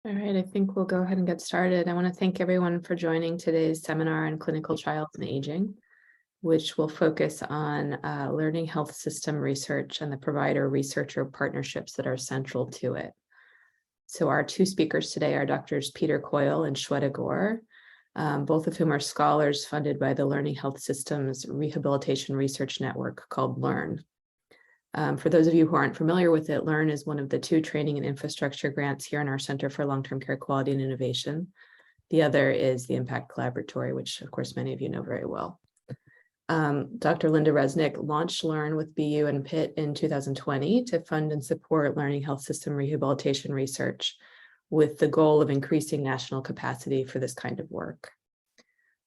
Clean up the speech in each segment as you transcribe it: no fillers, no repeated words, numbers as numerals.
All right, I think we'll go ahead and get started. I want to thank everyone for joining today's seminar on clinical trials and aging, which will focus on learning health system research and the provider-researcher partnerships that are central to it. So our two speakers today are Drs. Peter Coyle and Shweta Gore, both of whom are scholars funded by the Learning Health Systems Rehabilitation Research Network called LeaRRn. For those of you who aren't familiar with it, LeaRRn is one of the two training and infrastructure grants here in our Center for Long-Term Care Quality and Innovation. The other is the Impact Collaboratory, which of course many of you know very well. Dr. Linda Resnick launched LeaRRn with BU and Pitt in 2020 to fund and support learning health system rehabilitation research with the goal of increasing national capacity for this kind of work.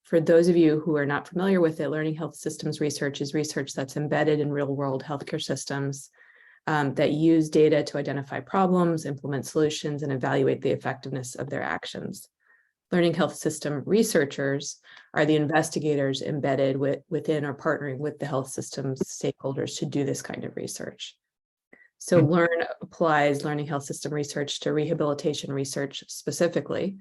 For those of you who are not familiar with it, learning health systems research is research that's embedded in real-world healthcare systems that use data to identify problems, implement solutions, and evaluate the effectiveness of their actions. Learning health system researchers are the investigators embedded within or partnering with the health systems stakeholders to do this kind of research. So LeaRRn applies learning health system research to rehabilitation research specifically.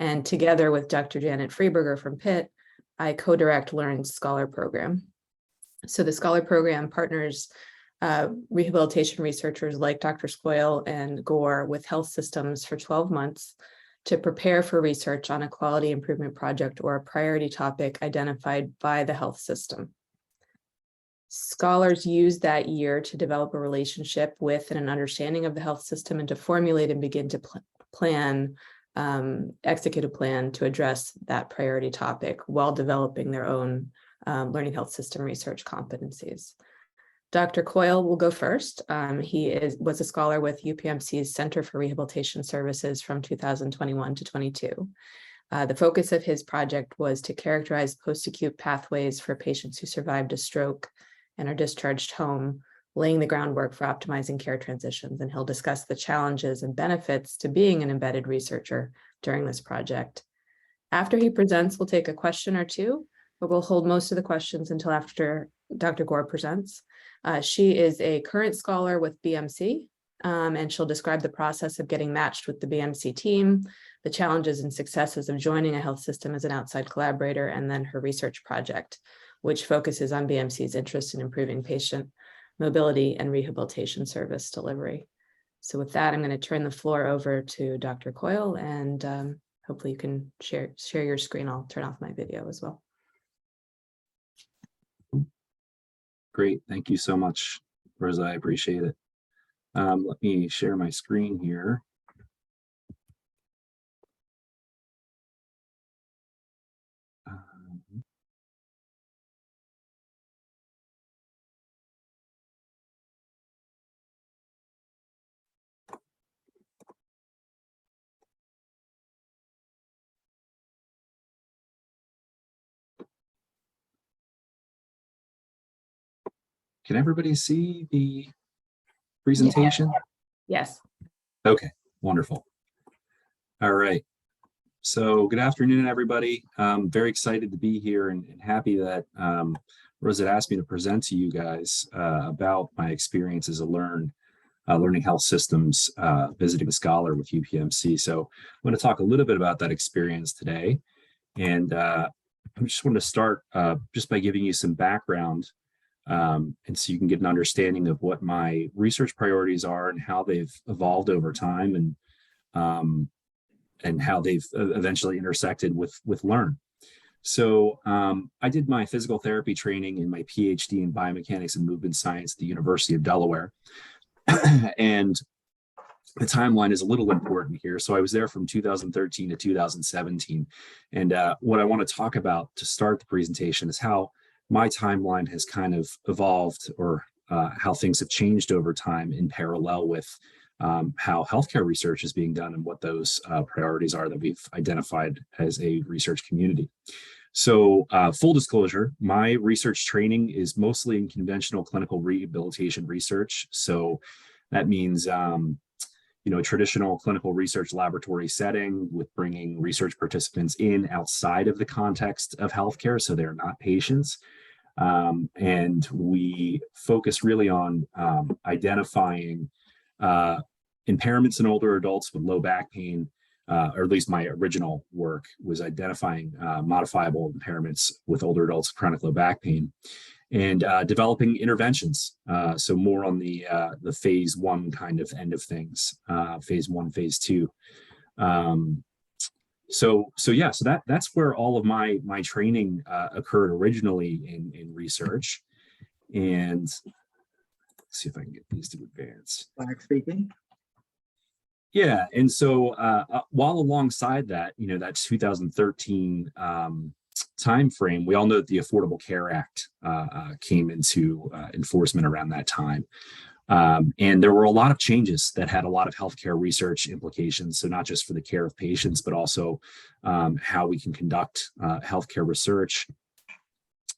And together with Dr. Janet Freeberger from Pitt, I co-direct LeaRRn's Scholar Program. So the Scholar Program partners rehabilitation researchers like Drs. Coyle and Gore with health systems for 12 months to prepare for research on a quality improvement project or a priority topic identified by the health system. Scholars use that year to develop a relationship with and an understanding of the health system and to formulate and begin to execute a plan to address that priority topic while developing their own learning health system research competencies. Dr. Coyle will go first. He was a scholar with UPMC's Center for Rehabilitation Services from 2021 to 22. The focus of his project was to characterize post-acute pathways for patients who survived a stroke and are discharged home, laying the groundwork for optimizing care transitions. And he'll discuss the challenges and benefits to being an embedded researcher during this project. After he presents, we'll take a question or two, but we'll hold most of the questions until after Dr. Gore presents. She is a current scholar with BMC, and she'll describe the process of getting matched with the BMC team, the challenges and successes of joining a health system as an outside collaborator, and then her research project, which focuses on BMC's interest in improving patient mobility and rehabilitation service delivery. So with that, I'm going to turn the floor over to Dr. Coyle, and hopefully you can share your screen. I'll turn off my video as well. Great. Thank you so much, Rosa. I appreciate it. Let me share my screen here. Can everybody see the presentation? Yes. Okay, wonderful. All right. So good afternoon, everybody. I'm very excited to be here and happy that Rosa asked me to present to you guys about my experience as a learning health systems visiting scholar with UPMC. So I'm going to talk a little bit about that experience today. And I just wanted to start just by giving you some background and so you can get an understanding of what my research priorities are and how they've evolved over time and how they've eventually intersected with LeaRRn. So I did my physical therapy training and my PhD in biomechanics and movement science at the University of Delaware. And the timeline is a little important here. So I was there from 2013 to 2017. And what I want to talk about to start the presentation is how my timeline has kind of evolved, or how things have changed over time in parallel with how healthcare research is being done and what those priorities are that we've identified as a research community. So full disclosure, my research training is mostly in conventional clinical rehabilitation research. So that means a traditional clinical research laboratory setting with bringing research participants in outside of the context of healthcare, so they're not patients. And we focus really on identifying impairments in older adults with low back pain or at least my original work was identifying modifiable impairments with older adults with chronic low back pain and developing interventions. So more on the phase one kind of end of things, phase one, phase two. So that's where all of my training occurred originally in research. And let's see if I can get these to advance. Black speaking. Yeah, and so while alongside that, that 2013 time frame, we all know that the Affordable Care Act came into enforcement around that time. And there were a lot of changes that had a lot of healthcare research implications. So not just for the care of patients, but also how we can conduct healthcare research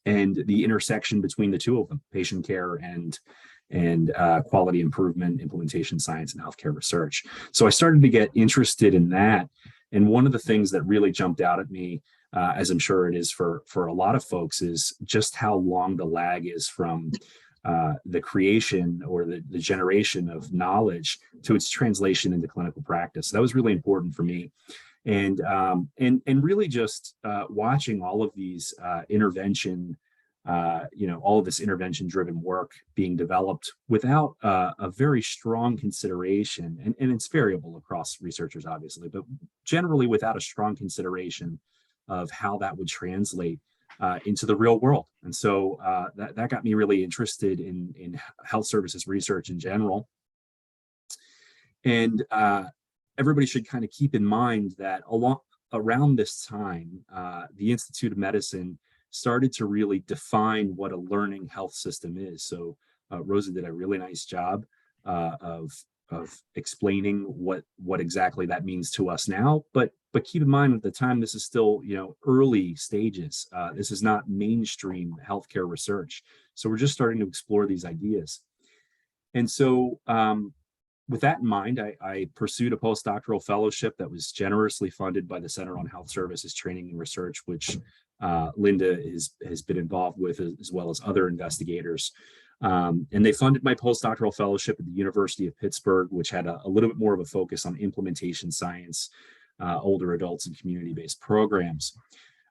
and the intersection between the two of them, patient care and quality improvement, implementation science, and healthcare research. So I started to get interested in that. And one of the things that really jumped out at me, as I'm sure it is for a lot of folks, is just how long the lag is from the creation or the generation of knowledge to its translation into clinical practice. So that was really important for me. And really just watching all of these intervention, all of this intervention-driven work being developed without a very strong consideration, and it's variable across researchers, obviously, but generally without a strong consideration of how that would translate into the real world. And so that got me really interested in health services research in general. And everybody should kind of keep in mind that around this time, the Institute of Medicine started to really define what a learning health system is. So Rosa did a really nice job of explaining what exactly that means to us now. But keep in mind, at the time, this is still early stages. This is not mainstream healthcare research. So we're just starting to explore these ideas. And so with that in mind, I pursued a postdoctoral fellowship that was generously funded by the Center on Health Services Training and Research, which Linda has been involved with, as well as other investigators. And they funded my postdoctoral fellowship at the University of Pittsburgh, which had a little bit more of a focus on implementation science, older adults, and community-based programs.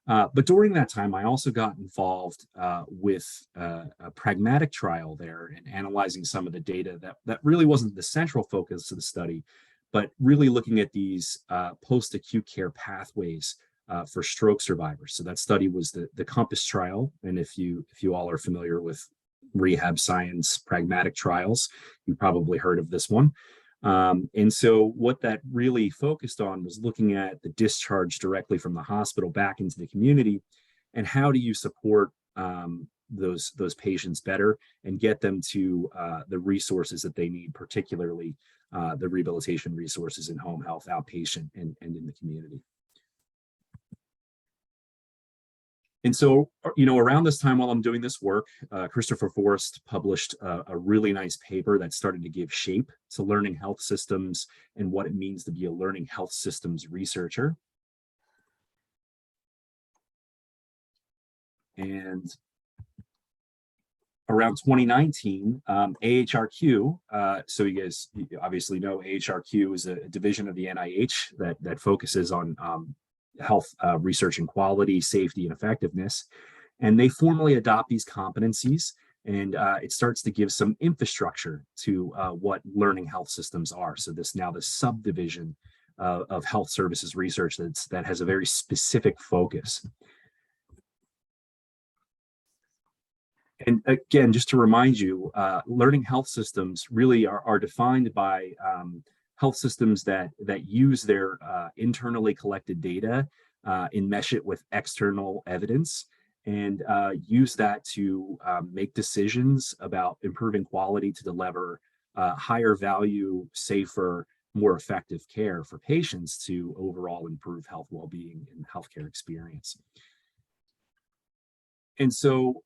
But during that time, I also got involved with a pragmatic trial there and analyzing some of the data that really wasn't the central focus of the study, but really looking at these post-acute care pathways for stroke survivors. So that study was the COMPASS trial. And if you all are familiar with rehab science pragmatic trials, you probably heard of this one. And so what that really focused on was looking at the discharge directly from the hospital back into the community, and how do you support those patients better and get them to the resources that they need, particularly the rehabilitation resources in home health, outpatient, and in the community. And so, around this time while I'm doing this work, Christopher Forrest published a really nice paper that started to give shape to learning health systems and what it means to be a learning health systems researcher. And around 2019, AHRQ, so you guys obviously know AHRQ is a division of the NIH that focuses on health research and quality, safety, and effectiveness. And they formally adopt these competencies, and it starts to give some infrastructure to what learning health systems are. So this subdivision of health services research that has a very specific focus. And again, just to remind you, learning health systems really are defined by health systems that use their internally collected data and mesh it with external evidence, and use that to make decisions about improving quality to deliver higher value, safer, more effective care for patients to overall improve health well-being and healthcare experience. And so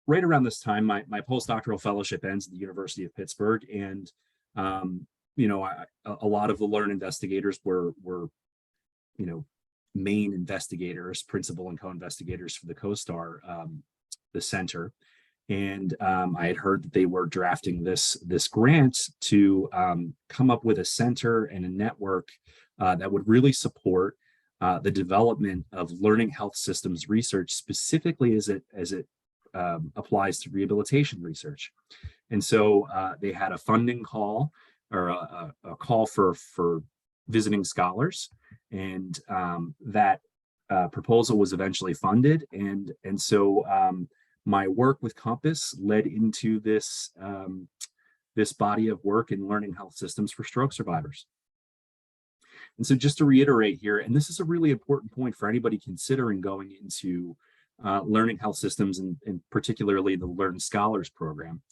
right around this time, my postdoctoral fellowship ends at the University of Pittsburgh, and a lot of the LeaRRn investigators were main investigators, principal and co-investigators for the CoStar, the center. And I had heard that they were drafting this grant to come up with a center and a network that would really support the development of learning health systems research, specifically as it applies to rehabilitation research. And so they had a funding call, or a call for visiting scholars, and that proposal was eventually funded. And so my work with Compass led into this this body of work in learning health systems for stroke survivors. And so just to reiterate here, and this is a really important point for anybody considering going into learning health systems, and particularly the LeaRRn Scholars Program.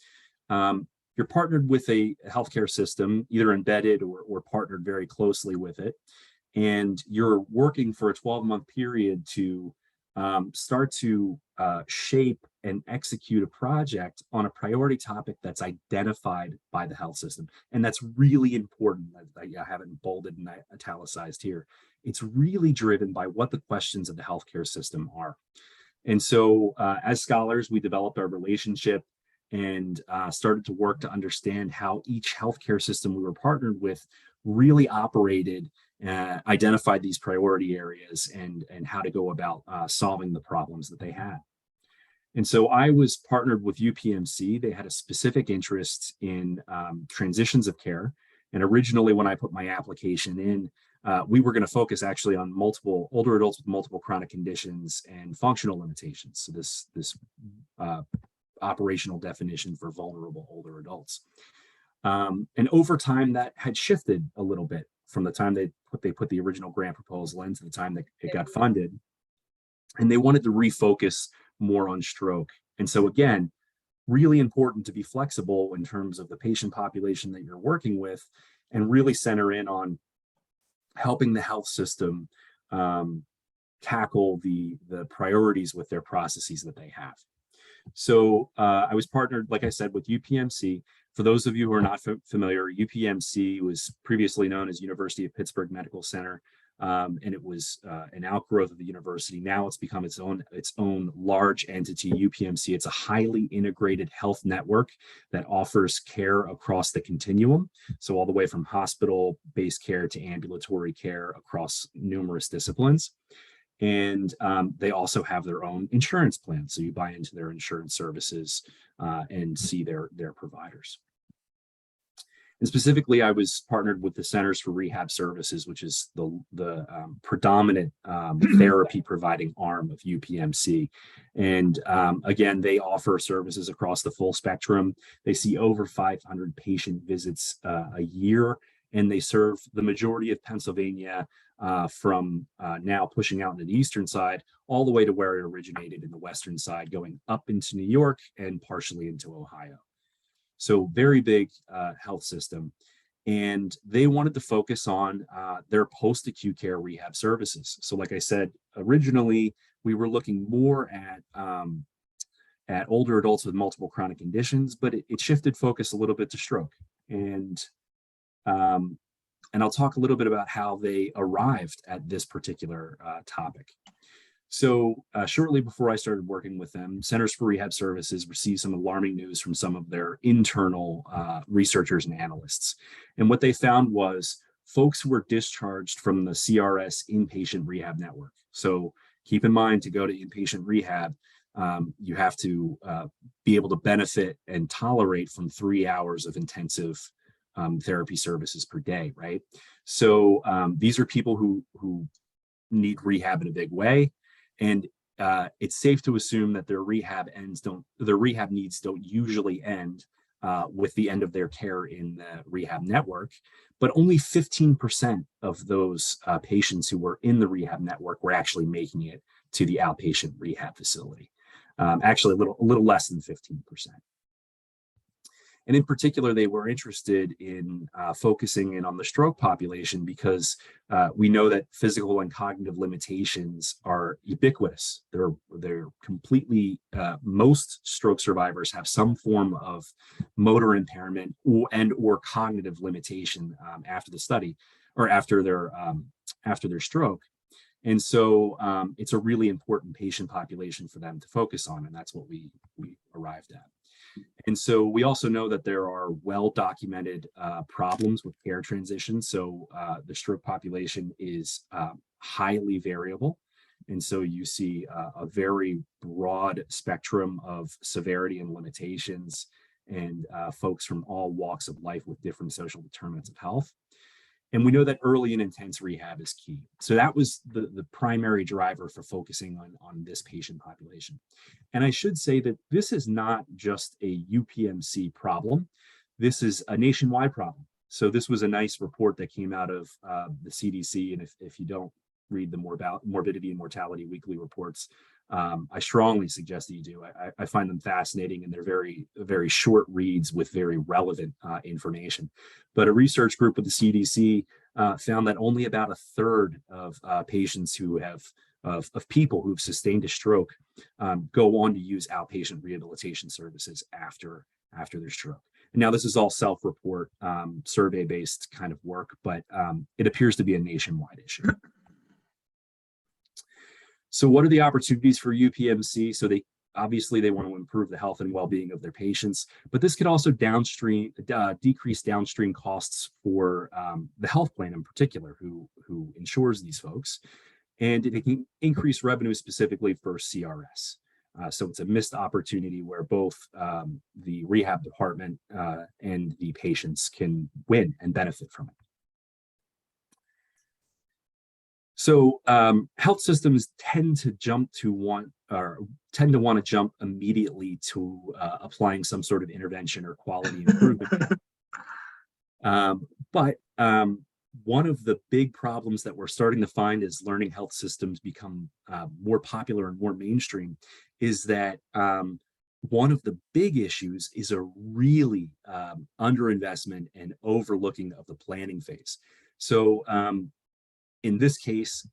You're partnered with a healthcare system, either embedded or partnered very closely with it, and you're working for a 12-month period to start to shape and execute a project on a priority topic that's identified by the health system. And that's really important. I have it bolded and italicized here. It's really driven by what the questions of the healthcare system are. And so as scholars, we developed our relationship and started to work to understand how each healthcare system we were partnered with really operated, identified these priority areas, and how to go about solving the problems that they had. And so I was partnered with UPMC. They had a specific interest in transitions of care. And originally, when I put my application in, we were going to focus actually on multiple older adults with multiple chronic conditions and functional limitations. So this operational definition for vulnerable older adults. And over time, that had shifted a little bit from the time they put the original grant proposal in to the time that it got funded. And they wanted to refocus more on stroke. And so again, really important to be flexible in terms of the patient population that you're working with, and really center in on helping the health system tackle the priorities with their processes that they have. So I was partnered, like I said, with UPMC. For those of you who are not familiar, UPMC was previously known as University of Pittsburgh Medical Center, and it was an outgrowth of the university. Now it's become its own large entity, UPMC. It's a highly integrated health network that offers care across the continuum, so all the way from hospital-based care to ambulatory care across numerous disciplines. And they also have their own insurance plan. So you buy into their insurance services and see their providers. And specifically, I was partnered with the Centers for Rehab Services, which is the predominant therapy providing arm of UPMC. And again, they offer services across the full spectrum. They see over 500 patient visits a year, and they serve the majority of Pennsylvania, from now pushing out into the eastern side, all the way to where it originated in the western side, going up into New York and partially into Ohio. So very big health system. And they wanted to focus on their post-acute care rehab services. So like I said, originally, we were looking more at older adults with multiple chronic conditions, but it shifted focus a little bit to stroke. And I'll talk a little bit about how they arrived at this particular topic. So shortly before I started working with them, Centers for Rehab Services received some alarming news from some of their internal researchers and analysts. And what they found was folks who were discharged from the CRS inpatient rehab network. So keep in mind, to go to inpatient rehab, you have to be able to benefit and tolerate from 3 hours of intensive therapy services per day, right? So these are people who need rehab in a big way, and it's safe to assume that their rehab needs don't usually end with the end of their care in the rehab network. But only 15% of those patients who were in the rehab network were actually making it to the outpatient rehab facility. Actually, a little less than 15%. And in particular, they were interested in focusing in on the stroke population because we know that physical and cognitive limitations are ubiquitous. They're completely, most stroke survivors have some form of motor impairment or cognitive limitation after the study or after their stroke. And so it's a really important patient population for them to focus on, and that's what we arrived at. And so we also know that there are well-documented problems with care transition. So the stroke population is highly variable. And so you see a very broad spectrum of severity and limitations, and folks from all walks of life with different social determinants of health. And we know that early and intense rehab is key. So that was the primary driver for focusing on this patient population. And I should say that this is not just a UPMC problem. This is a nationwide problem. So this was a nice report that came out of the CDC. And if you don't read the morbidity and mortality weekly reports, I strongly suggest that you do. I find them fascinating, and they're very, very short reads with very relevant information. But a research group with the CDC found that only about a third of patients who have of people who've sustained a stroke go on to use outpatient rehabilitation services after their stroke. And now this is all self-report, survey-based kind of work, but it appears to be a nationwide issue. So what are the opportunities for UPMC? So they want to improve the health and well-being of their patients, but this could also decrease downstream costs for the health plan in particular, who insures these folks, and it can increase revenue specifically for CRS. So it's a missed opportunity where both the rehab department and the patients can win and benefit from it. So health systems tend to want to jump immediately to applying some sort of intervention or quality improvement. But one of the big problems that we're starting to find as learning health systems become more popular and more mainstream is that one of the big issues is a really underinvestment and overlooking of the planning phase. So in this case,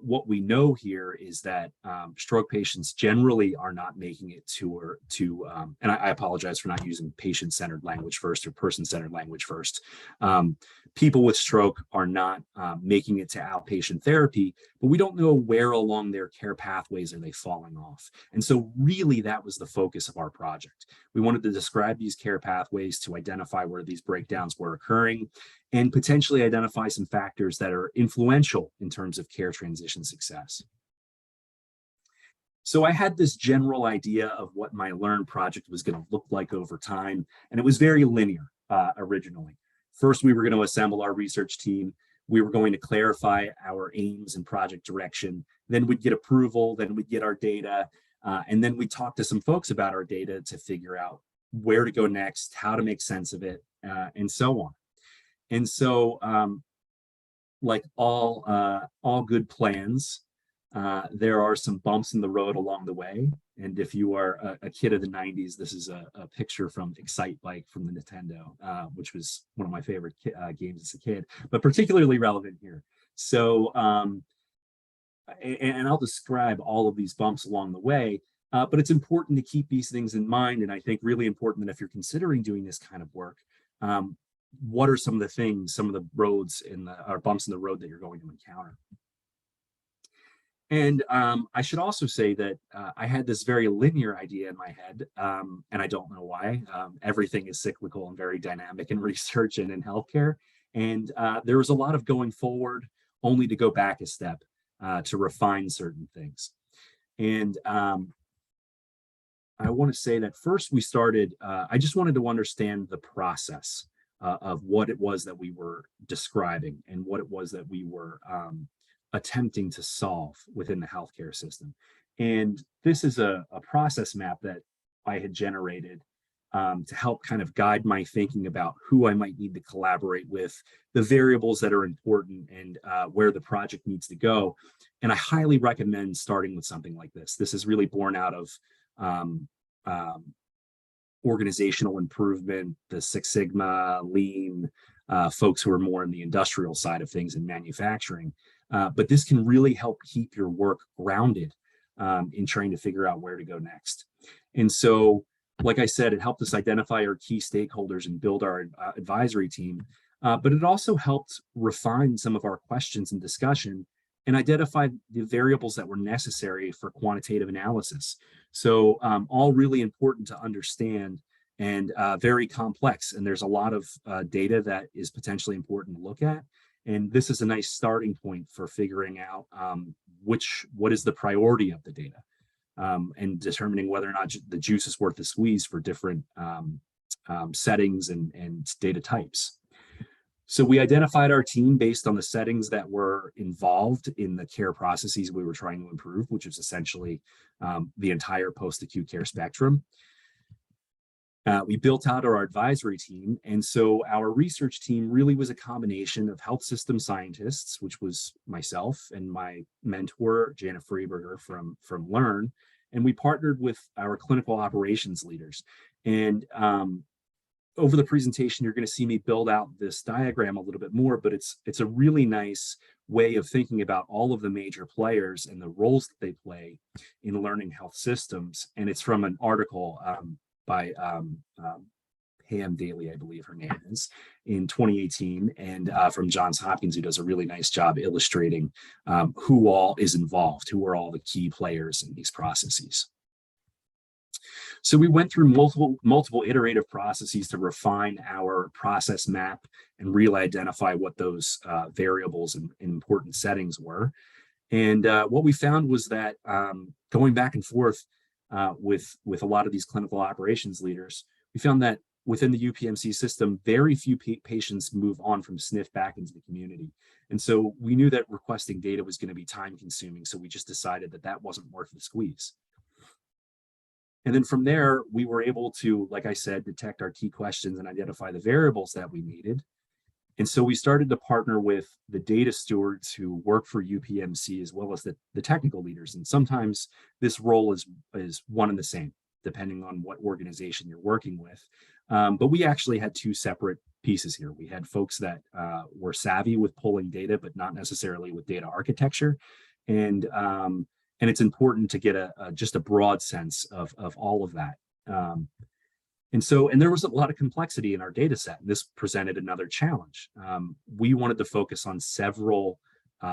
what we know here is that stroke patients generally are not making it to and I apologize for not using patient-centered language first or person-centered language first. People with stroke are not making it to outpatient therapy, but we don't know where along their care pathways are they falling off. And so really that was the focus of our project. We wanted to describe these care pathways to identify where these breakdowns were occurring and potentially identify some factors that are influential in terms of care transition success. So I had this general idea of what my LeaRRn project was going to look like over time, and it was very linear originally. First, we were going to assemble our research team. We were going to clarify our aims and project direction. Then we'd get approval, then we'd get our data, and then we'd talk to some folks about our data to figure out where to go next, how to make sense of it, and so on. And so, like all good plans, there are some bumps in the road along the way. And if you are a kid of the 90s, this is a picture from Excite Bike from the Nintendo, which was one of my favorite games as a kid, but particularly relevant here. So, and I'll describe all of these bumps along the way, but it's important to keep these things in mind. And I think really important that if you're considering doing this kind of work, what are some of the things, some of the roads or bumps in the road that you're going to encounter? And I should also say that I had this very linear idea in my head, and I don't know why. Everything is cyclical and very dynamic in research and in healthcare. And there was a lot of going forward only to go back a step to refine certain things. And I want to say that first we started, I just wanted to understand the process of what it was that we were describing and what it was that we were attempting to solve within the healthcare system. And this is a process map that I had generated to help kind of guide my thinking about who I might need to collaborate with, the variables that are important, and where the project needs to go. And I highly recommend starting with something like this. This is really born out of organizational improvement, the Six Sigma, Lean, folks who are more in the industrial side of things in manufacturing. But this can really help keep your work grounded in trying to figure out where to go next. And so, like I said, it helped us identify our key stakeholders and build our advisory team, but it also helped refine some of our questions and discussion and identify the variables that were necessary for quantitative analysis. So all really important to understand and very complex. And there's a lot of data that is potentially important to look at. And this is a nice starting point for figuring out what is the priority of the data, and determining whether or not the juice is worth the squeeze for different settings and data types. So we identified our team based on the settings that were involved in the care processes we were trying to improve, which is essentially the entire post-acute care spectrum. We built out our advisory team, and so our research team really was a combination of health system scientists, which was myself and my mentor, Jana Freeberger from LeaRRn, and we partnered with our clinical operations leaders. And over the presentation, you're going to see me build out this diagram a little bit more, but it's a really nice way of thinking about all of the major players and the roles that they play in learning health systems. And it's from an article by Pam Daly, I believe her name is, in 2018, and from Johns Hopkins, who does a really nice job illustrating who all is involved, who are all the key players in these processes. So we went through multiple iterative processes to refine our process map and really identify what those variables and important settings were. And what we found was that going back and forth with a lot of these clinical operations leaders, we found that within the UPMC system, very few patients move on from SNF back into the community. And so we knew that requesting data was going to be time consuming. So we just decided that that wasn't worth the squeeze. And then from there, we were able to, like I said, detect our key questions and identify the variables that we needed. And so we started to partner with the data stewards who work for UPMC, as well as the technical leaders. And sometimes this role is one and the same, depending on what organization you're working with. But we actually had two separate pieces here. We had folks that were savvy with pulling data, but not necessarily with data architecture. And it's important to get just a broad sense of all of that. And there was a lot of complexity in our data set. This presented another challenge. We wanted to focus on several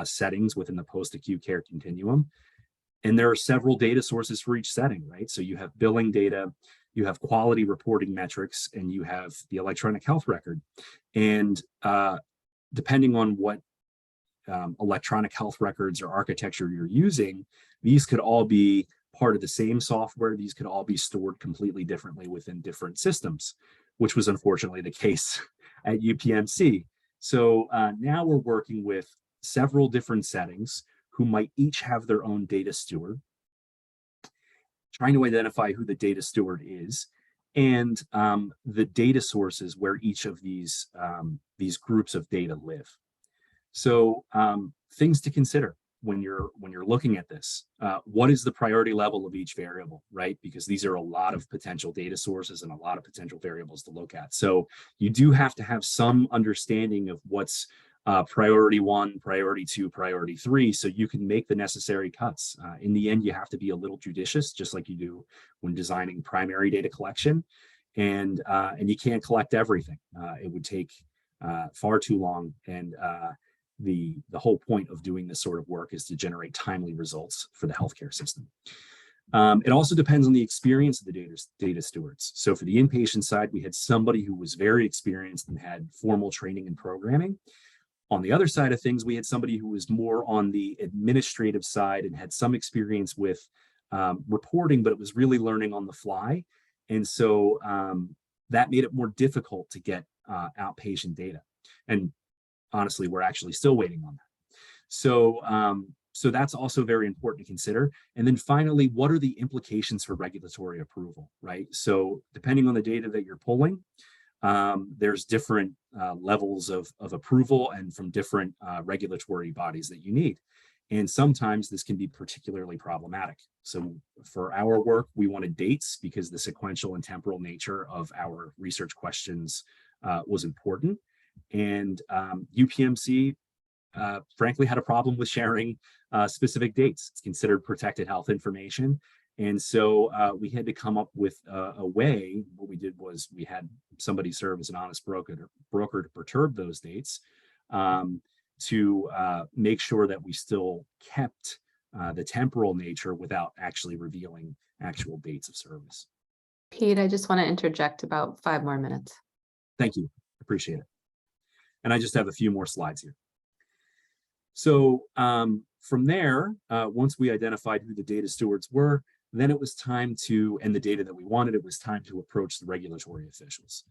settings within the post-acute care continuum. And there are several data sources for each setting, right? So you have billing data, you have quality reporting metrics, and you have the electronic health record. And depending on what electronic health records or architecture you're using, these could all be part of the same software. These could all be stored completely differently within different systems, which was unfortunately the case at UPMC. So now we're working with several different settings who might each have their own data steward, trying to identify who the data steward is, and the data sources where each of these groups of data live. So things to consider when you're looking at this. What is the priority level of each variable, right? Because these are a lot of potential data sources and a lot of potential variables to look at. So you do have to have some understanding of what's priority 1, priority 2, priority 3, so you can make the necessary cuts. In the end, you have to be a little judicious, just like you do when designing primary data collection. And you can't collect everything. It would take far too long. And the whole point of doing this sort of work is to generate timely results for the healthcare system. It also depends on the experience of the data stewards. So for the inpatient side, we had somebody who was very experienced and had formal training in programming. On the other side of things, we had somebody who was more on the administrative side and had some experience with reporting, but it was really learning on the fly. And so that made it more difficult to get outpatient data. And honestly, we're actually still waiting on that. So that's also very important to consider. And then finally, what are the implications for regulatory approval, right? So depending on the data that you're pulling, there's different levels of approval and from different regulatory bodies that you need. And sometimes this can be particularly problematic. So for our work, we wanted dates because the sequential and temporal nature of our research questions was important. And UPMC, frankly, had a problem with sharing specific dates. It's considered protected health information. And so we had to come up with a way. What we did was we had somebody serve as an honest broker to perturb those dates to make sure that we still kept the temporal nature without actually revealing actual dates of service. Pete, I just want to interject about 5 more minutes. Thank you. Appreciate it. And I just have a few more slides here. So from there, once we identified who the data stewards were, then it was time to, and the data that we wanted, it was time to approach the regulatory officials.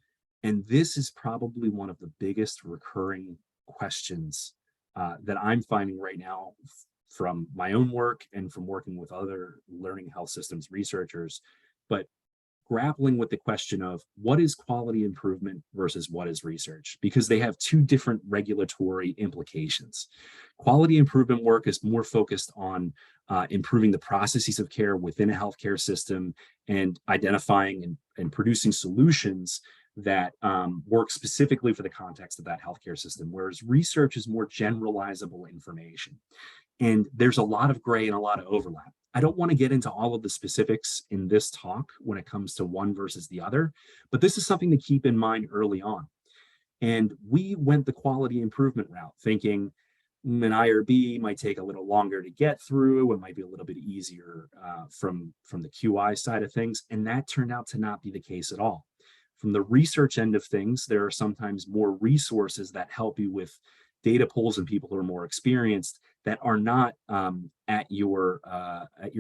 And this is probably one of the biggest recurring questions that I'm finding right now from my own work and from working with other learning health systems researchers, but grappling with the question of what is quality improvement versus what is research, because they have two different regulatory implications. Quality improvement work is more focused on improving the processes of care within a healthcare system and identifying and producing solutions that work specifically for the context of that healthcare system, whereas research is more generalizable information. And there's a lot of gray and a lot of overlap. I don't want to get into all of the specifics in this talk when it comes to one versus the other, but this is something to keep in mind early on. And we went the quality improvement route, thinking an IRB might take a little longer to get through, it might be a little bit easier from the QI side of things, and that turned out to not be the case at all. From the research end of things, there are sometimes more resources that help you with data pools and people who are more experienced that are not at your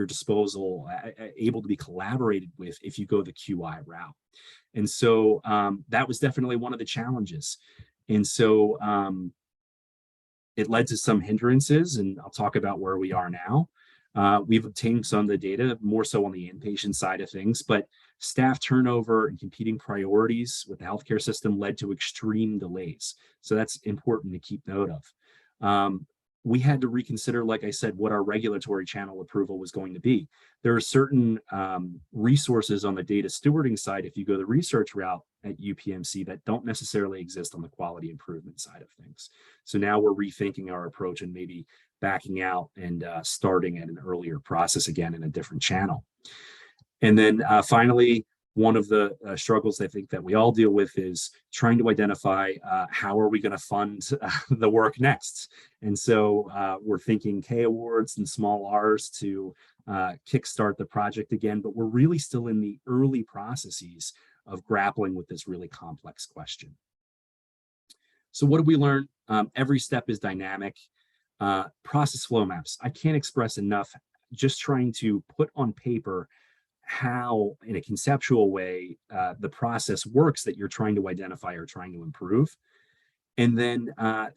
disposal, able to be collaborated with if you go the QI route. And so that was definitely one of the challenges. And so it led to some hindrances, and I'll talk about where we are now. We've obtained some of the data, more so on the inpatient side of things, but staff turnover and competing priorities with the healthcare system led to extreme delays. So that's important to keep note of. We had to reconsider, like I said, what our regulatory channel approval was going to be. There are certain resources on the data stewarding side, if you go the research route at UPMC, that don't necessarily exist on the quality improvement side of things. So now we're rethinking our approach and maybe backing out and starting at an earlier process again in a different channel. And then finally, one of the struggles I think that we all deal with is trying to identify how are we going to fund the work next. And so we're thinking K awards and small R's to kickstart the project again, but we're really still in the early processes of grappling with this really complex question. So what did we learn? Every step is dynamic. Process flow maps. I can't express enough just trying to put on paper how, in a conceptual way, the process works that you're trying to identify or trying to improve. And then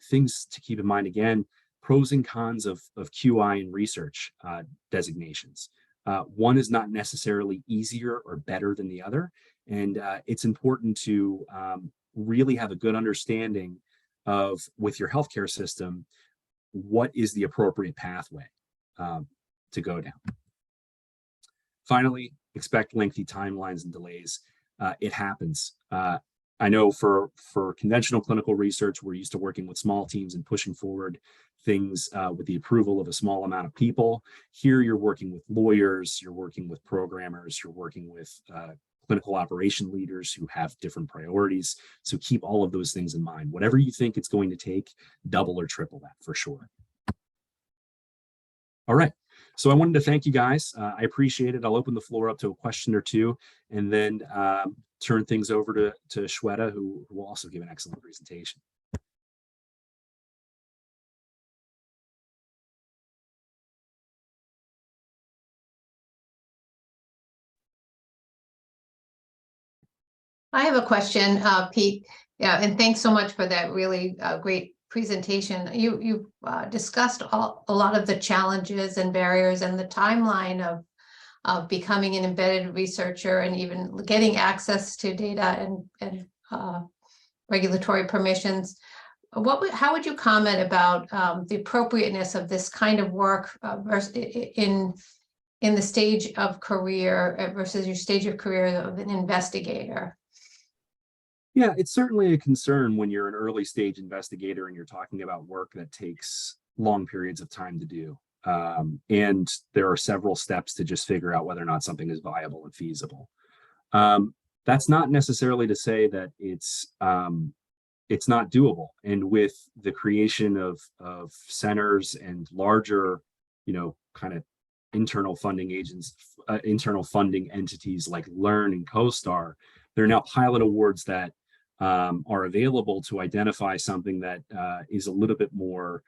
things to keep in mind again, pros and cons of QI and research designations. One is not necessarily easier or better than the other. And it's important to really have a good understanding of, with your healthcare system, what is the appropriate pathway to go down. Finally, expect lengthy timelines and delays. It happens. I know for conventional clinical research, we're used to working with small teams and pushing forward things with the approval of a small amount of people. Here, you're working with lawyers, you're working with programmers, you're working with clinical operation leaders who have different priorities. So keep all of those things in mind. Whatever you think it's going to take, double or triple that for sure. All right. So I wanted to thank you guys. I appreciate it. I'll open the floor up to a question or two and then turn things over to Shweta, who will also give an excellent presentation. I have a question, Pete. Yeah, and thanks so much for that really great presentation. You discussed a lot of the challenges and barriers and the timeline of becoming an embedded researcher and even getting access to data and regulatory permissions. How would you comment about the appropriateness of this kind of work versus in the stage of career versus your stage of career of an investigator? Yeah, it's certainly a concern when you're an early stage investigator and you're talking about work that takes long periods of time to do. And there are several steps to just figure out whether or not something is viable and feasible. That's not necessarily to say that it's not doable. And with the creation of centers and larger, kind of internal funding entities like LeaRRn and CoStar. There are now pilot awards that are available to identify something that is a little bit more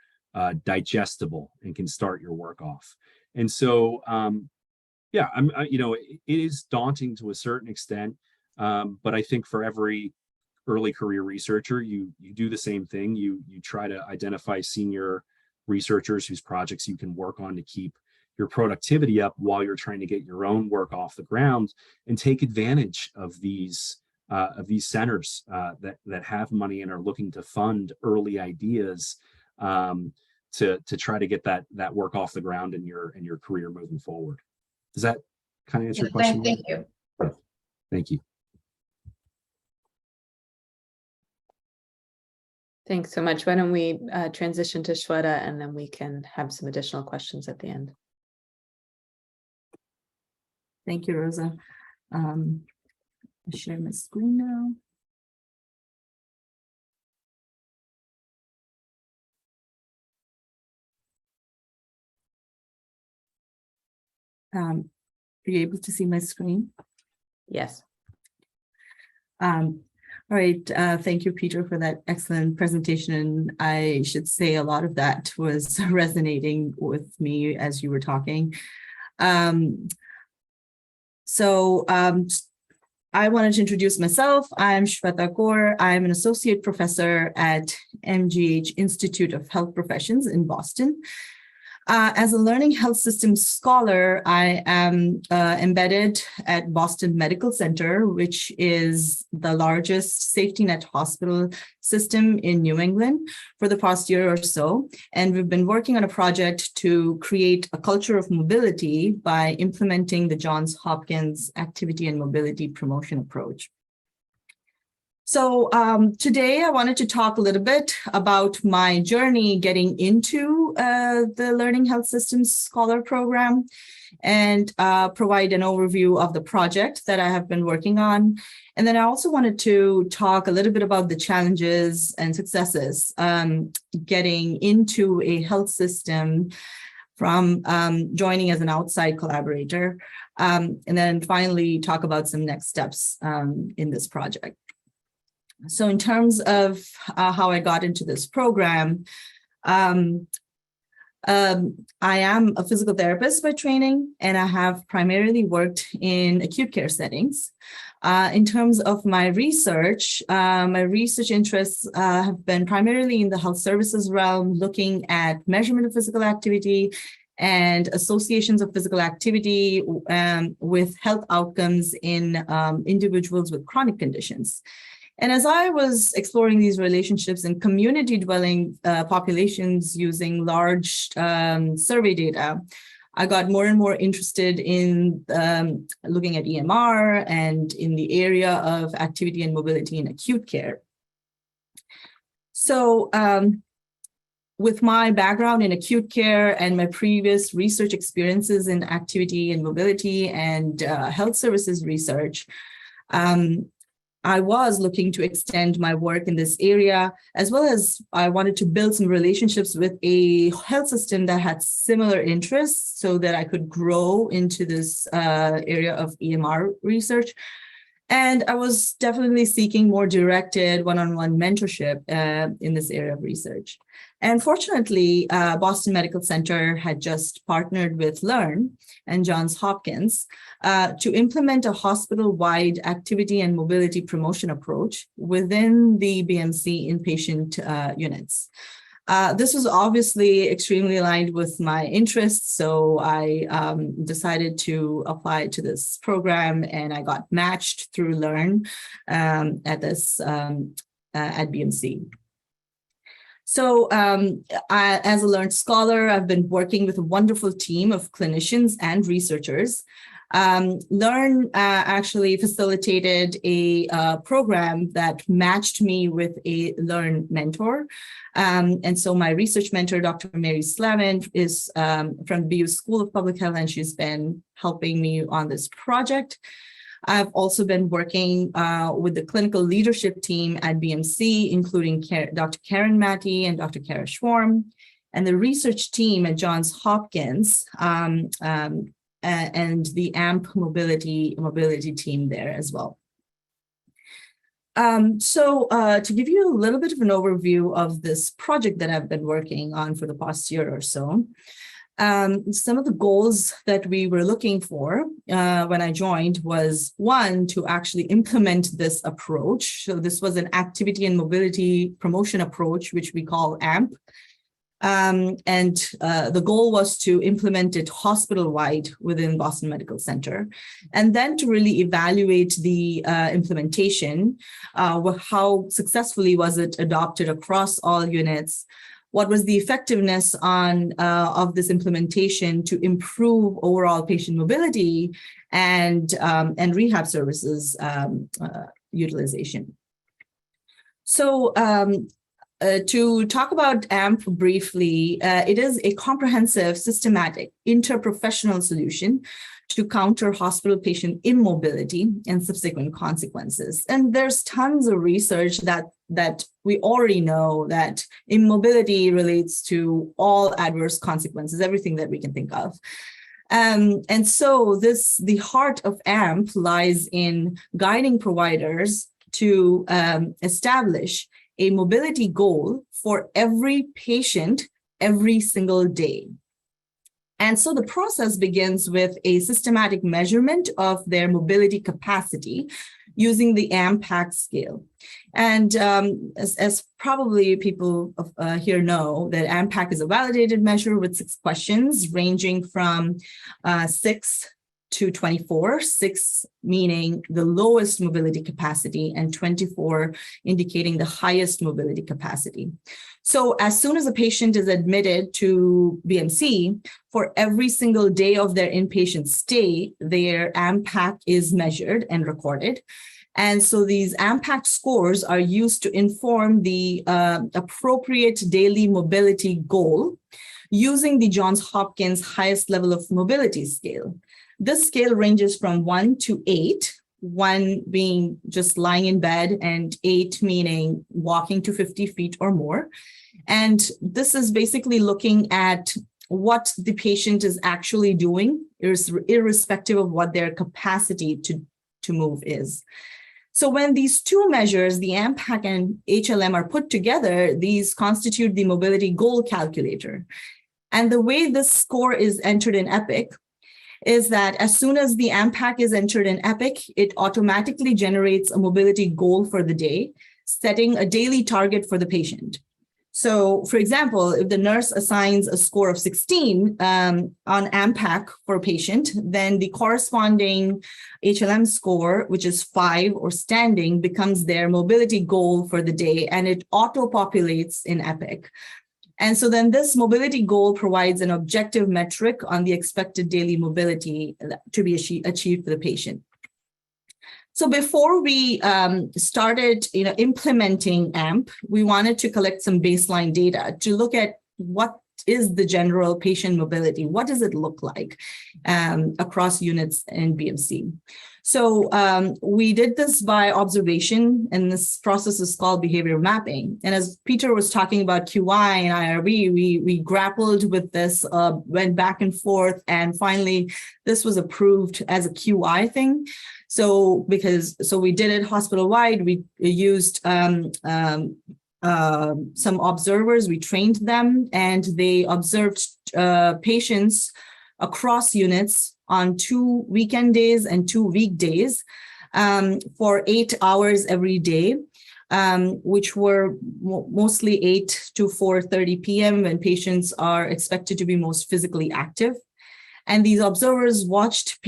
digestible and can start your work off. And so, yeah, it is daunting to a certain extent, but I think for every early career researcher, you do the same thing. You try to identify senior researchers whose projects you can work on to keep your productivity up while you're trying to get your own work off the ground, and take advantage of these centers that have money and are looking to fund early ideas to try to get that work off the ground in your career moving forward. Does that kind of answer your question? Thank you. Thank you. Thanks so much. Why don't we transition to Shweta, and then we can have some additional questions at the end. Thank you, Rosa. I'll share my screen now. Are you able to see my screen? Yes. All right. Thank you, Peter, for that excellent presentation. And I should say a lot of that was resonating with me as you were talking. I wanted to introduce myself. I'm Shweta Gore. I'm an associate professor at MGH Institute of Health Professions in Boston. As a learning health systems scholar, I am embedded at Boston Medical Center, which is the largest safety net hospital system in New England for the past year or so. And we've been working on a project to create a culture of mobility by implementing the Johns Hopkins Activity and Mobility Promotion Approach. So today I wanted to talk a little bit about my journey getting into the Learning Health Systems Scholar Program, and provide an overview of the project that I have been working on. And then I also wanted to talk a little bit about the challenges and successes getting into a health system from joining as an outside collaborator, and then finally talk about some next steps in this project. So in terms of how I got into this program, I am a physical therapist by training, and I have primarily worked in acute care settings. In terms of my research interests have been primarily in the health services realm, looking at measurement of physical activity and associations of physical activity with health outcomes in individuals with chronic conditions. And as I was exploring these relationships in community dwelling populations using large survey data, I got more and more interested in looking at EMR and in the area of activity and mobility in acute care. So with my background in acute care and my previous research experiences in activity and mobility and health services research, I was looking to extend my work in this area, as well as I wanted to build some relationships with a health system that had similar interests so that I could grow into this area of EMR research. And I was definitely seeking more directed one-on-one mentorship in this area of research. And fortunately, Boston Medical Center had just partnered with LeaRRn and Johns Hopkins to implement a hospital-wide activity and mobility promotion approach within the BMC inpatient units. This was obviously extremely aligned with my interests, so I decided to apply to this program, and I got matched through LeaRRn at BMC. So as a LeaRRn scholar, I've been working with a wonderful team of clinicians and researchers. LeaRRn actually facilitated a program that matched me with a LeaRRn mentor. And so my research mentor, Dr. Mary Slavin, is from BU School of Public Health, and she's been helping me on this project. I've also been working with the clinical leadership team at BMC, including Dr. Karen Matty and Dr. Kara Schwarm. and the research team at Johns Hopkins, and the AMP mobility team there as well. To give you a little bit of an overview of this project that I've been working on for the past year or so, some of the goals that we were looking for when I joined was, one, to actually implement this approach. So this was an activity and mobility promotion approach, which we call AMP. The goal was to implement it hospital-wide within Boston Medical Center, and then to really evaluate the implementation. How successfully was it adopted across all units? What was the effectiveness of this implementation to improve overall patient mobility and rehab services utilization? So to talk about AMP briefly, it is a comprehensive, systematic, interprofessional solution to counter hospital patient immobility and subsequent consequences. And there's tons of research that we already know that immobility relates to all adverse consequences, everything that we can think of. And so the heart of AMP lies in guiding providers to establish a mobility goal for every patient every single day. And so the process begins with a systematic measurement of their mobility capacity using the AMP-PAC scale. And as probably people here know, that AMP-PAC is a validated measure with 6 questions ranging from 6 to 24, 6 meaning the lowest mobility capacity and 24 indicating the highest mobility capacity. So as soon as a patient is admitted to BMC, for every single day of their inpatient stay, their AMP-PAC is measured and recorded. And so these AMP-PAC scores are used to inform the appropriate daily mobility goal using the Johns Hopkins highest level of mobility scale. This scale ranges from 1 to 8, 1 being just lying in bed and 8 meaning walking to 50 feet or more. And this is basically looking at what the patient is actually doing, irrespective of what their capacity to move is. So when these two measures, the AMP-PAC and HLM, are put together, these constitute the mobility goal calculator. And the way this score is entered in EPIC is that as soon as the AMP-PAC is entered in EPIC, it automatically generates a mobility goal for the day, setting a daily target for the patient. So, for example, if the nurse assigns a score of 16 on AMP-PAC for a patient, then the corresponding HLM score, which is 5 or standing, becomes their mobility goal for the day, and it auto-populates in EPIC. And so then this mobility goal provides an objective metric on the expected daily mobility to be achieved for the patient. So before we started implementing AMP, we wanted to collect some baseline data to look at what is the general patient mobility, what does it look like across units in BMC. So we did this by observation, and this process is called behavior mapping. And as Peter was talking about QI and IRB, we grappled with this, went back and forth, and finally this was approved as a QI thing. So we did it hospital-wide. We used some observers, we trained them, and they observed patients across units on 2 weekend days and 2 weekdays for 8 hours every day, which were mostly 8 to 4:30 p.m. when patients are expected to be most physically active. And these observers watched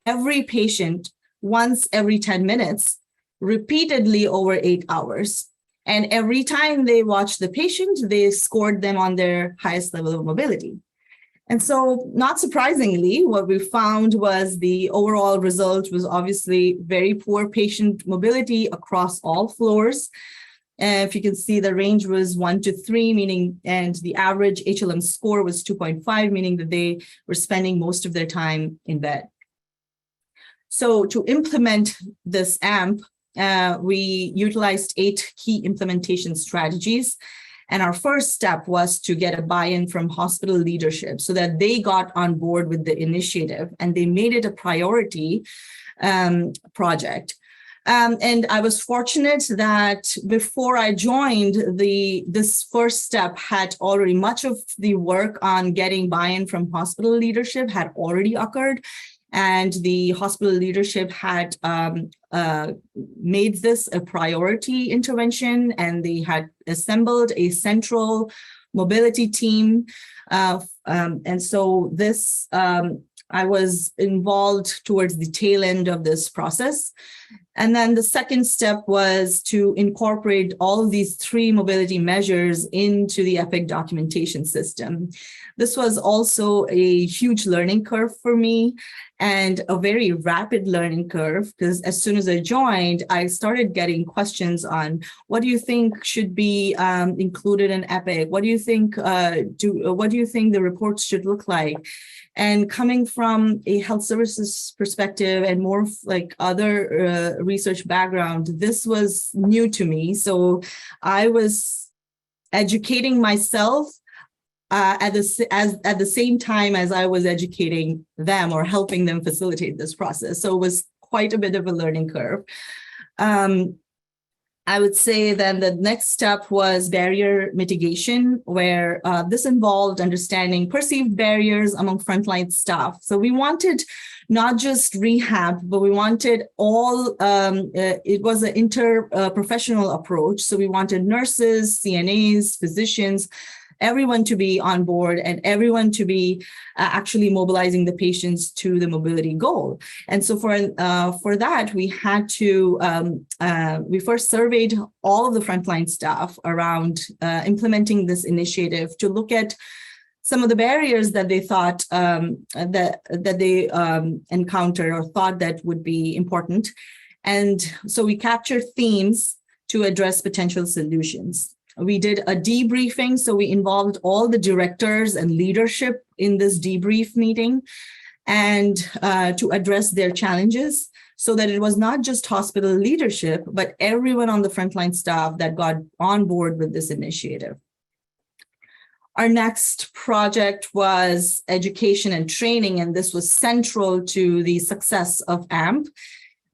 every patient once every 10 minutes, repeatedly over 8 hours. And every time they watched the patient, they scored them on their highest level of mobility. And so, not surprisingly, what we found was the overall result was obviously very poor patient mobility across all floors. If you can see, the range was 1 to 3, and the average HLM score was 2.5, meaning that they were spending most of their time in bed. So to implement this AMP, we utilized 8 key implementation strategies. And our first step was to get a buy-in from hospital leadership so that they got on board with the initiative and they made it a priority project. And I was fortunate that before I joined, this first step had already, much of the work on getting buy-in from hospital leadership had already occurred. And the hospital leadership had made this a priority intervention, and they had assembled a central mobility team. And so this, I was involved towards the tail end of this process. And then the second step was to incorporate all of these 3 mobility measures into the EPIC documentation system. This was also a huge learning curve for me, and a very rapid learning curve, because as soon as I joined, I started getting questions on what do you think should be included in EPIC? What do you think? What do you think the reports should look like? And coming from a health services perspective and more like other research background, this was new to me. So I was educating myself at the same time as I was educating them or helping them facilitate this process. So it was quite a bit of a learning curve. I would say then the next step was barrier mitigation, where this involved understanding perceived barriers among frontline staff. So we wanted not just rehab, but we wanted all, it was an interprofessional approach. So we wanted nurses, CNAs, physicians, everyone to be on board and everyone to be actually mobilizing the patients to the mobility goal. And so for that, we had to, we first surveyed all of the frontline staff around implementing this initiative to look at some of the barriers that they thought that they encountered or thought that would be important. And so we captured themes to address potential solutions. We did a debriefing, so we involved all the directors and leadership in this debrief meeting and to address their challenges, so that it was not just hospital leadership, but everyone on the frontline staff that got on board with this initiative. Our next project was education and training, and this was central to the success of AMP.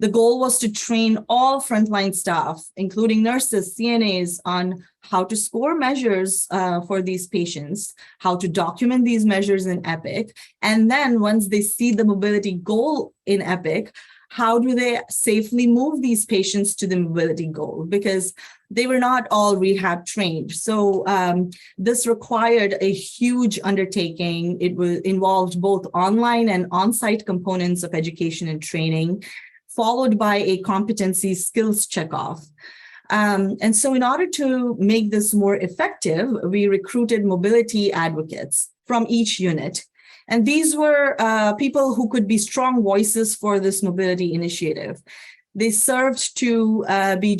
The goal was to train all frontline staff, including nurses, CNAs, on how to score measures for these patients, how to document these measures in EPIC, and then once they see the mobility goal in EPIC, how do they safely move these patients to the mobility goal? Because they were not all rehab trained. So this required a huge undertaking. It involved both online and on-site components of education and training, followed by a competency skills checkoff. And so in order to make this more effective, we recruited mobility advocates from each unit. And these were people who could be strong voices for this mobility initiative. They served to be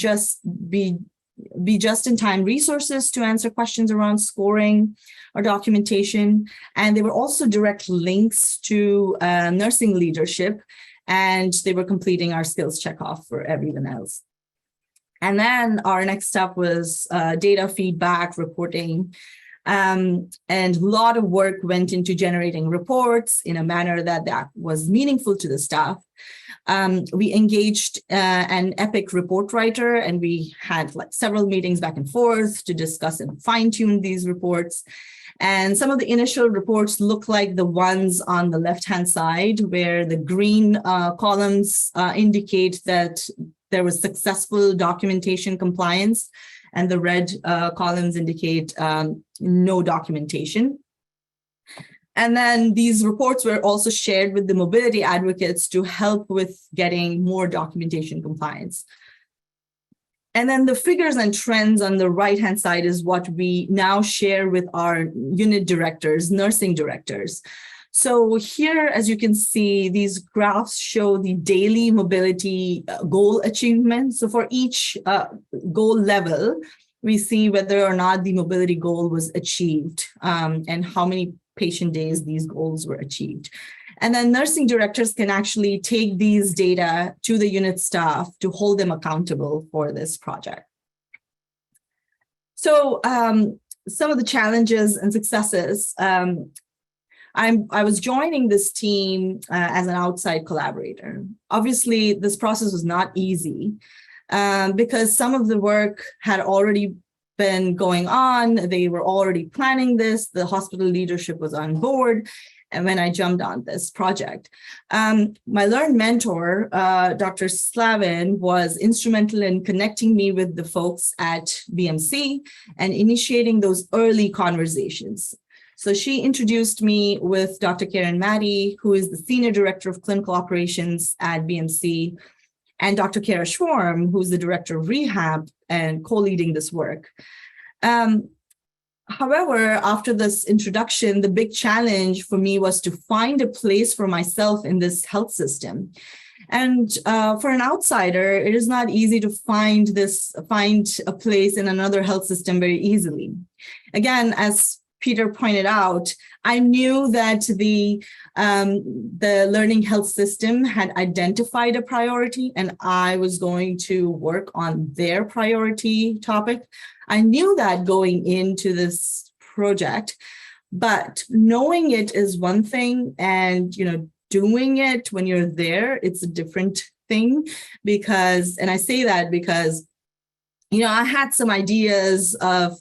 just-in-time resources to answer questions around scoring or documentation. And they were also direct links to nursing leadership, and they were completing our skills checkoff for everyone else. And then our next step was data feedback, reporting, and a lot of work went into generating reports in a manner that was meaningful to the staff. We engaged an EPIC report writer, and we had like several meetings back and forth to discuss and fine-tune these reports. And some of the initial reports look like the ones on the left-hand side, where the green columns indicate that there was successful documentation compliance, and the red columns indicate no documentation. And then these reports were also shared with the mobility advocates to help with getting more documentation compliance. And then the figures and trends on the right-hand side is what we now share with our unit directors, nursing directors. So here, as you can see, these graphs show the daily mobility goal achievement. So for each goal level, we see whether or not the mobility goal was achieved and how many patient days these goals were achieved. And then nursing directors can actually take these data to the unit staff to hold them accountable for this project. So some of the challenges and successes. I was joining this team as an outside collaborator. Obviously, this process was not easy because some of the work had already been going on. They were already planning this. The hospital leadership was on board. And when I jumped on this project, my LeaRRn mentor, Dr. Slavin, was instrumental in connecting me with the folks at BMC and initiating those early conversations. So she introduced me with Dr. Karen Maddie, who is the Senior Director of Clinical Operations at BMC, and Dr. Kara Schwarm, who's the Director of Rehab and co-leading this work. However, after this introduction, the big challenge for me was to find a place for myself in this health system. And for an outsider, it is not easy to find a place in another health system very easily. Again, as Peter pointed out, I knew that the learning health system had identified a priority, and I was going to work on their priority topic. I knew that going into this project, but knowing it is one thing, and doing it when you're there, it's a different thing. And I say that because I had some ideas of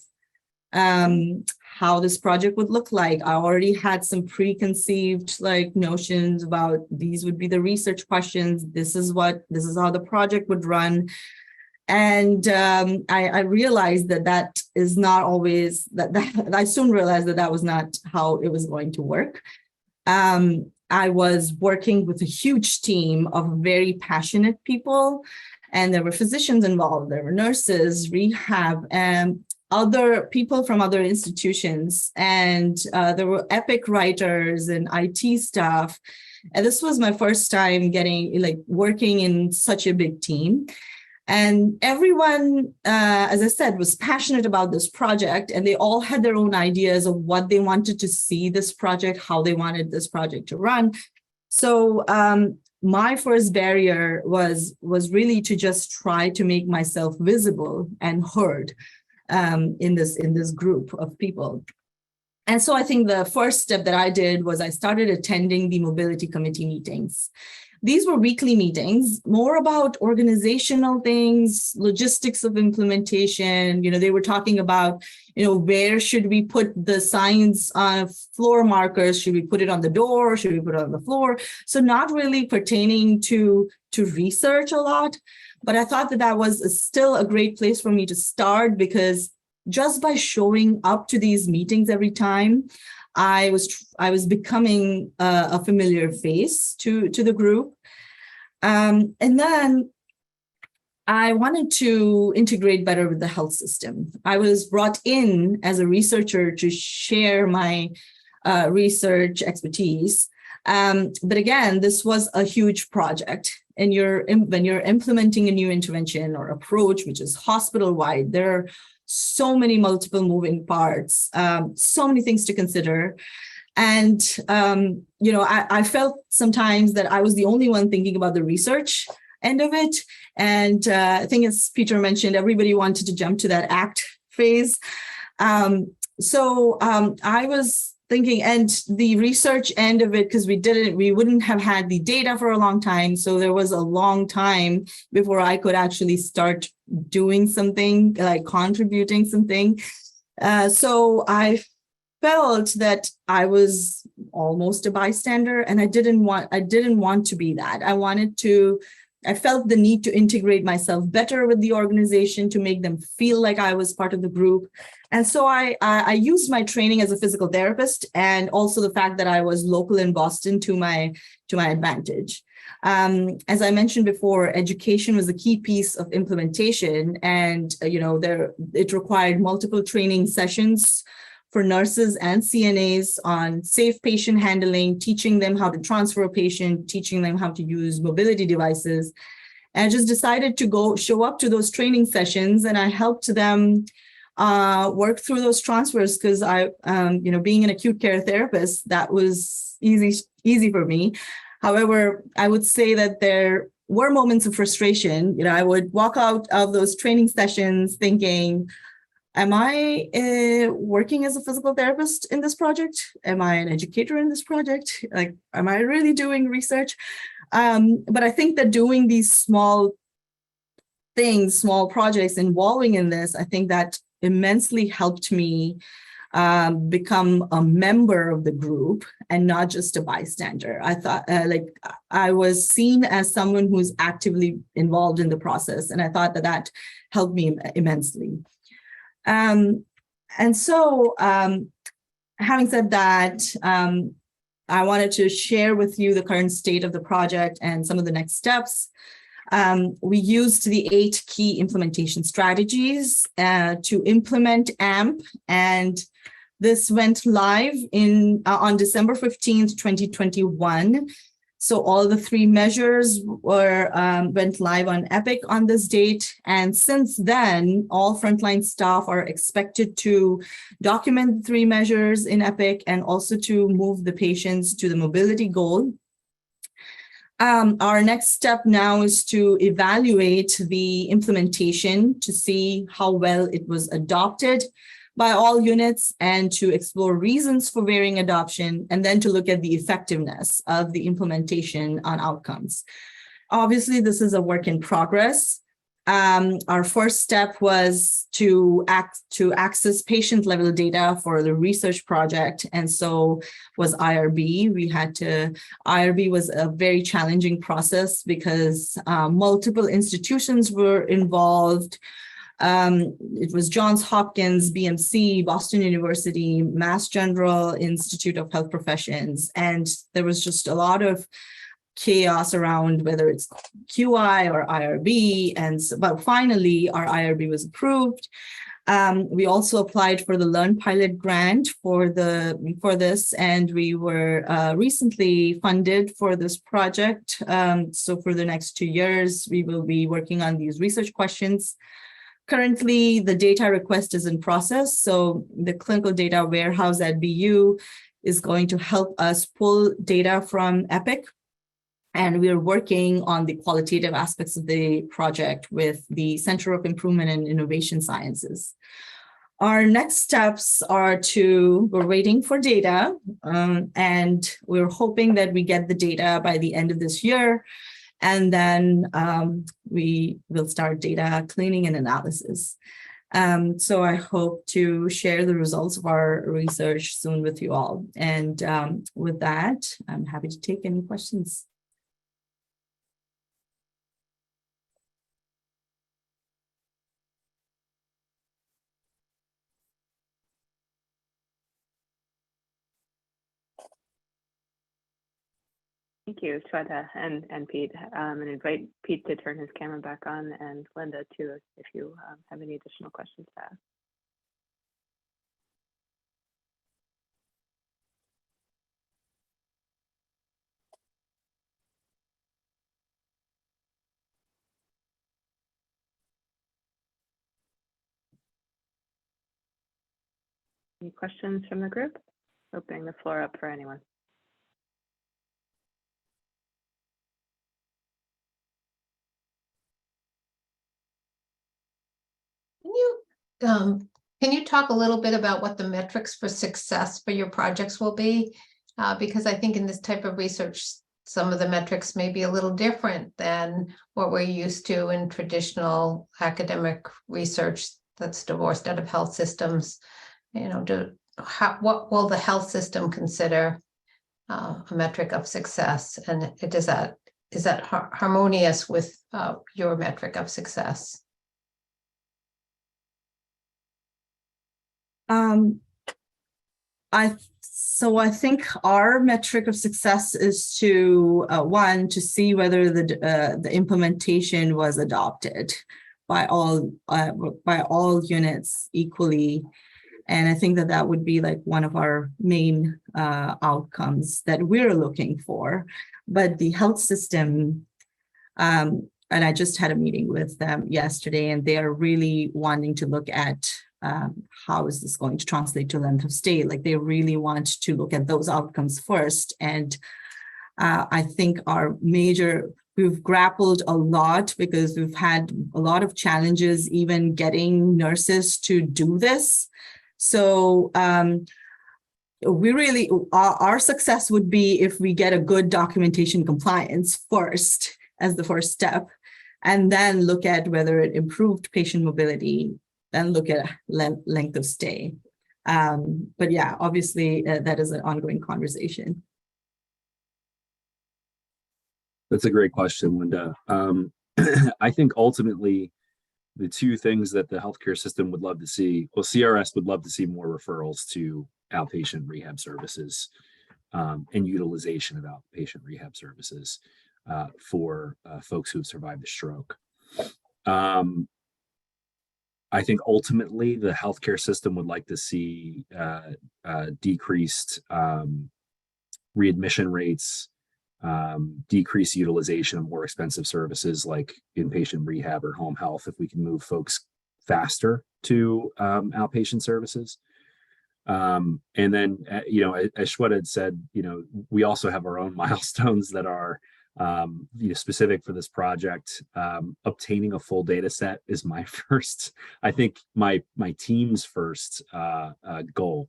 how this project would look like. I already had some preconceived notions about these would be the research questions. This is how the project would run. And I realized that is not always I soon realized that was not how it was going to work. I was working with a huge team of very passionate people, and there were physicians involved, there were nurses, rehab, and other people from other institutions, and there were epic writers and IT staff. And this was my first time working in such a big team. And everyone, as I said, was passionate about this project, and they all had their own ideas of what they wanted to see this project, how they wanted this project to run. So my first barrier was really to just try to make myself visible and heard in this group of people. And so I think the first step that I did was I started attending the mobility committee meetings. These were weekly meetings, more about organizational things, logistics of implementation. They were talking about, where should we put the signs on floor markers? Should we put it on the door? Should we put it on the floor? So not really pertaining to research a lot, but I thought that was still a great place for me to start, because just by showing up to these meetings every time, I was becoming a familiar face to the group. And then I wanted to integrate better with the health system. I was brought in as a researcher to share my research expertise. But again, this was a huge project. And when you're implementing a new intervention or approach, which is hospital-wide, there are so many multiple moving parts, so many things to consider. And, I felt sometimes that I was the only one thinking about the research end of it. And I think, as Peter mentioned, everybody wanted to jump to that ACT phase. So I was thinking, and the research end of it, because we wouldn't have had the data for a long time. So there was a long time before I could actually start doing something, like contributing something. So I felt that I was almost a bystander, and I didn't want to be that. I felt the need to integrate myself better with the organization, to make them feel like I was part of the group. And so I used my training as a physical therapist, and also the fact that I was local in Boston to my advantage. As I mentioned before, education was a key piece of implementation, and it required multiple training sessions for nurses and CNAs on safe patient handling, teaching them how to transfer a patient, teaching them how to use mobility devices. And I just decided to show up to those training sessions, and I helped them work through those transfers, because being an acute care therapist, that was easy for me. However, I would say that there were moments of frustration. I would walk out of those training sessions thinking, am I working as a physical therapist in this project? Am I an educator in this project? Like, am I really doing research? But I think that doing these small things, small projects involving in this, I think that immensely helped me become a member of the group and not just a bystander. I thought I was seen as someone who's actively involved in the process, and I thought that that helped me immensely. And so having said that, I wanted to share with you the current state of the project and some of the next steps. We used the 8 key implementation strategies to implement AMP, and this went live on December 15th, 2021. So all the 3 measures went live on Epic on this date. And since then, all frontline staff are expected to document the 3 measures in Epic and also to move the patients to the mobility goal. Our next step now is to evaluate the implementation to see how well it was adopted by all units and to explore reasons for varying adoption, and then to look at the effectiveness of the implementation on outcomes. Obviously, this is a work in progress. Our first step was to access patient-level data for the research project, and so was IRB. IRB was a very challenging process because multiple institutions were involved. It was Johns Hopkins, BMC, Boston University, Mass General Institute of Health Professions, and there was just a lot of chaos around whether it's QI or IRB, but finally our IRB was approved. We also applied for the LeaRRn pilot grant for this, and we were recently funded for this project. So for the next 2 years, we will be working on these research questions. Currently, the data request is in process. So the clinical data warehouse at BU is going to help us pull data from Epic. And we're working on the qualitative aspects of the project with the Center of Improvement in Innovation Sciences. Our next steps are we're waiting for data, and we're hoping that we get the data by the end of this year. And then we will start data cleaning and analysis. So I hope to share the results of our research soon with you all. And with that, I'm happy to take any questions. Thank you, Shweta and Pete, and invite Pete to turn his camera back on, and Linda too, if you have any additional questions to ask. Any questions from the group? Opening the floor up for anyone. Can you talk a little bit about what the metrics for success for your projects will be? Because I think in this type of research, some of the metrics may be a little different than what we're used to in traditional academic research that's divorced out of health systems. You know, what will the health system consider a metric of success, and is that harmonious with your metric of success? I think our metric of success is to to see whether the implementation was adopted by all units equally, and I think that would be like one of our main outcomes that we're looking for. But the health system, and I just had a meeting with them yesterday, and they are really wanting to look at how is this going to translate to length of stay? Like, they really want to look at those outcomes first. And I think our major we've grappled a lot because we've had a lot of challenges even getting nurses to do this. So we really, our success would be if we get a good documentation compliance first as the first step, and then look at whether it improved patient mobility, then look at length of stay. But yeah, obviously that is an ongoing conversation. That's a great question, Linda. I think ultimately the two things that the healthcare system would love to see, well, CRS would love to see more referrals to outpatient rehab services and utilization of outpatient rehab services for folks who have survived a stroke. I think ultimately the healthcare system would like to see decreased readmission rates, decreased utilization of more expensive services like inpatient rehab or home health if we can move folks faster to outpatient services. And then, as Shweta had said, we also have our own milestones that are specific for this project. Obtaining a full data set is my first, I think my team's first goal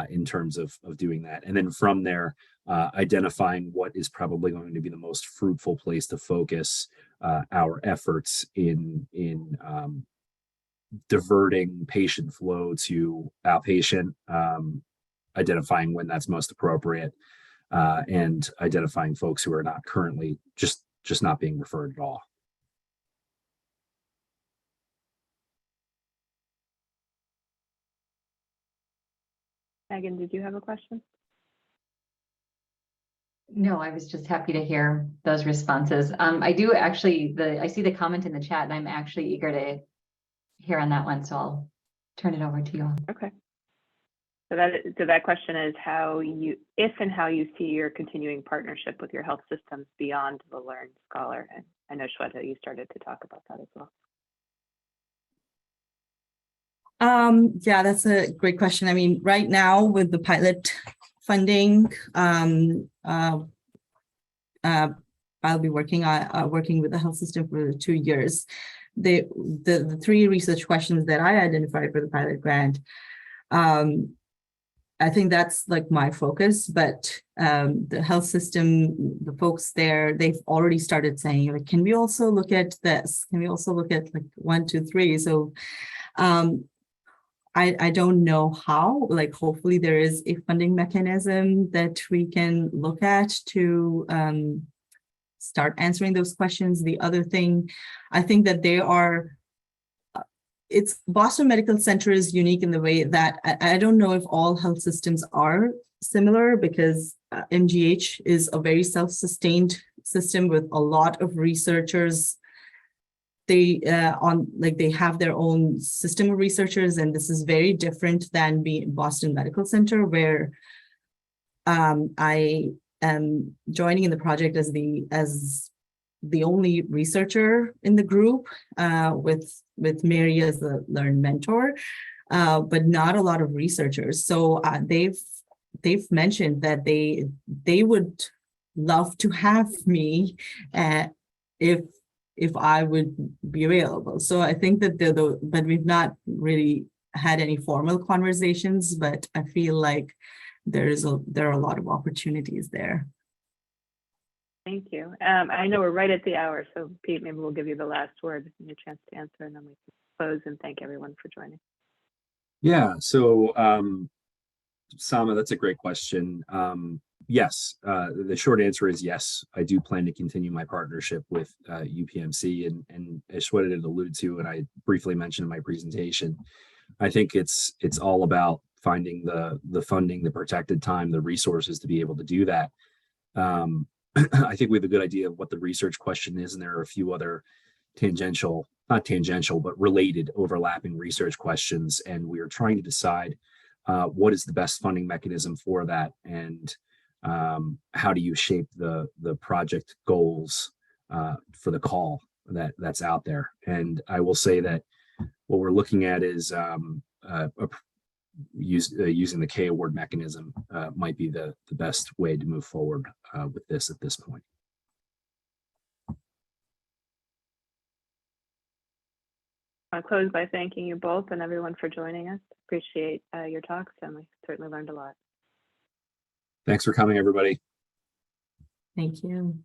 in terms of doing that. And then from there, identifying what is probably going to be the most fruitful place to focus our efforts in diverting patient flow to outpatient, identifying when that's most appropriate, and identifying folks who are not currently just not being referred at all. Megan, did you have a question? No, I was just happy to hear those responses. I do actually, I see the comment in the chat and I'm actually eager to hear on that one. So I'll turn it over to you all. Okay. So that question is if and how you see your continuing partnership with your health systems beyond the LeaRRn Scholar. And I know Shweta, you started to talk about that as well. Yeah, that's a great question. I mean, right now with the pilot funding, I'll be working with the health system for 2 years. The 3 research questions that I identified for the pilot grant, I think that's like my focus, but the health system, the folks there, they've already started saying, like, can we also look at this? Can we also look at like 1, 2, 3? So I don't know how, like, hopefully there is a funding mechanism that we can look at to start answering those questions. The other thing, I think that it's Boston Medical Center is unique in the way that I don't know if all health systems are similar, because MGH is a very self-sustained system with a lot of researchers. They have their own system of researchers, and this is very different than Boston Medical Center, where I am joining in the project as the only researcher in the group, with Mary as the LeaRRn mentor, but not a lot of researchers. So they've mentioned that they would love to have me if I would be available. So I think that but we've not really had any formal conversations, but I feel like there are a lot of opportunities there. Thank you. I know we're right at the hour, so Pete, maybe we'll give you the last word and a chance to answer, and then we can close and thank everyone for joining. Yeah, so Sama, that's a great question. Yes, the short answer is yes. I do plan to continue my partnership with UPMC, and as Shweta did allude to, and I briefly mentioned in my presentation, I think it's all about finding the funding, the protected time, the resources to be able to do that. I think we have a good idea of what the research question is, and there are a few other not tangential, but related overlapping research questions, and we are trying to decide what is the best funding mechanism for that, and how do you shape the project goals for the call that's out there. And I will say that what we're looking at is using the K award mechanism might be the best way to move forward with this at this point. want to close by thanking you both and everyone for joining us. Appreciate your talks, and we certainly learned a lot. Thanks for coming, everybody. Thank you.